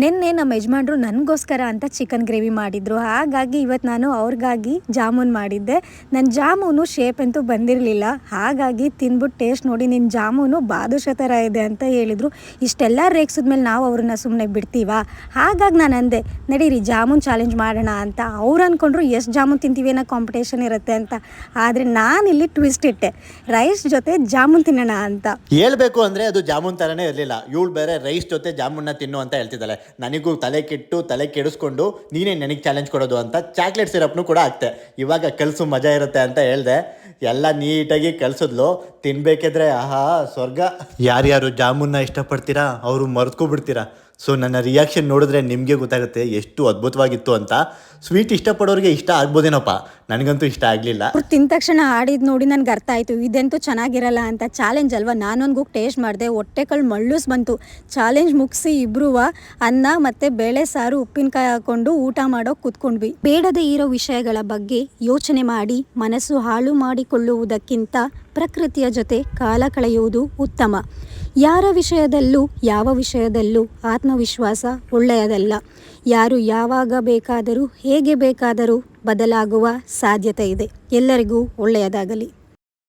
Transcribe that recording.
ನಿನ್ನೆ ನಮ್ಮ ಯಜಮಾನ್ರು ನನಗೋಸ್ಕರ ಅಂತ ಚಿಕನ್ ಗ್ರೇವಿ ಮಾಡಿದ್ರು. ಹಾಗಾಗಿ ಇವತ್ತು ನಾನು ಅವ್ರಿಗಾಗಿ ಜಾಮೂನ್ ಮಾಡಿದ್ದೆ. ನನ್ನ ಜಾಮೂನು ಶೇಪ್ ಅಂತೂ ಬಂದಿರಲಿಲ್ಲ. ಹಾಗಾಗಿ ತಿಂದ್ಬಿಟ್ಟು ಟೇಸ್ಟ್ ನೋಡಿ ನಿನ್ನ ಜಾಮೂನು ಬಾದುಷಾ ಥರ ಇದೆ ಅಂತ ಹೇಳಿದರು. ಇಷ್ಟೆಲ್ಲ ರೇಗಿಸಿದ್ಮೇಲೆ ನಾವು ಅವ್ರನ್ನ ಸುಮ್ಮನೆ ಬಿಡ್ತೀವಾ? ಹಾಗಾಗಿ ನಾನು ಅಂದೆ ನಡೀರಿ ಜಾಮೂನ್ ಚಾಲೆಂಜ್ ಮಾಡೋಣ ಅಂತ. ಅವ್ರು ಅಂದ್ಕೊಂಡ್ರು ಎಷ್ಟು ಜಾಮೂನ್ ತಿಂತೀವಿ ಅನ್ನೋ ಕಾಂಪಿಟೇಷನ್ ಇರುತ್ತೆ ಅಂತ. ಆದರೆ ನಾನಿಲ್ಲಿ ಟ್ವಿಸ್ಟ್ ಇಟ್ಟೆ, ರೈಸ್ ಜೊತೆ ಜಾಮೂನ್ ತಿನ್ನೋಣ ಅಂತ. ಹೇಳ್ಬೇಕು ಅಂದರೆ ಅದು ಜಾಮೂನ್ ಥರನೇ ಇರಲಿಲ್ಲ. ಇವಳು ಬೇರೆ ರೈಸ್ ಜೊತೆ ಜಾಮೂನ್ನ ತಿನ್ನು ಅಂತ ಹೇಳ್ತಿದ್ದಾಳೆ. ನನಗೂ ತಲೆ ಕೆಡಿಸ್ಕೊಂಡು ನೀನೇ ನನಗೆ ಚಾಲೆಂಜ್ ಕೊಡೋದು ಅಂತ ಚಾಕ್ಲೇಟ್ ಸಿರಪ್ನು ಕೂಡ ಹಾಕ್ತೆ. ಇವಾಗ ಕಲಸು ಮಜಾ ಇರುತ್ತೆ ಅಂತ ಹೇಳ್ದೆ. ಎಲ್ಲ ನೀಟಾಗಿ ಕಲಿಸಿದ್ಲು. ತಿನ್ಬೇಕಿದ್ರೆ ಆಹಾ ಸ್ವರ್ಗ. ಯಾರ್ಯಾರು ಜಾಮೂನ್ನ ಇಷ್ಟಪಡ್ತೀರಾ ಅವರು ಮರೆತ್ಕೊಬಿಡ್ತೀರಾ. ಸೊ ನನ್ನ ರಿಯಾಕ್ಷನ್ ನೋಡಿದ್ರೆ ನಿಮಗೆ ಗೊತ್ತಾಗುತ್ತೆ ಎಷ್ಟು ಅದ್ಭುತವಾಗಿತ್ತು ಅಂತ. ಸ್ವೀಟ್ ಇಷ್ಟಪಡೋರಿಗೆ ಇಷ್ಟ ಆಗ್ಬೋದೇನಪ್ಪ, ನನಗಂತೂ ಇಷ್ಟ ಆಗಲಿಲ್ಲ. ಅವ್ರು ತಿಂದ ತಕ್ಷಣ ಆಡಿದ್ದು ನೋಡಿ ನನಗೆ ಅರ್ಥ ಆಯಿತು ಇದಂತೂ ಚೆನ್ನಾಗಿರಲ್ಲ ಅಂತ. ಚಾಲೆಂಜ್ ಅಲ್ವಾ, ನಾನೊಂದು ಟೇಸ್ಟ್ ಮಾಡಿದೆ, ಹೊಟ್ಟೆಕಾಳು ಮಳ್ಳೂಸ್ ಬಂತು. ಚಾಲೆಂಜ್ ಮುಗಿಸಿ ಇಬ್ಬರೂ ಅನ್ನ ಮತ್ತು ಬೇಳೆ ಸಾರು ಉಪ್ಪಿನಕಾಯಿ ಹಾಕ್ಕೊಂಡು ಊಟ ಮಾಡೋಕೆ ಕೂತ್ಕೊಂಡ್ವಿ. ಬೇಡದೇ ಇರೋ ವಿಷಯಗಳ ಬಗ್ಗೆ ಯೋಚನೆ ಮಾಡಿ ಮನಸ್ಸು ಹಾಳು ಮಾಡಿಕೊಳ್ಳುವುದಕ್ಕಿಂತ ಪ್ರಕೃತಿಯ ಜೊತೆ ಕಾಲ ಕಳೆಯುವುದು ಉತ್ತಮ. ಯಾರ ವಿಷಯದಲ್ಲೂ ಯಾವ ವಿಷಯದಲ್ಲೂ ಆತ್ಮವಿಶ್ವಾಸ ಒಳ್ಳೆಯದಲ್ಲ. ಯಾರು ಯಾವಾಗ ಬೇಕಾದರೂ ಹೇಗೆ ಬೇಕಾದರೂ ಬದಲಾಗುವ ಸಾಧ್ಯತೆ ಇದೆ. ಎಲ್ಲರಿಗೂ ಒಳ್ಳೆಯದಾಗಲಿ.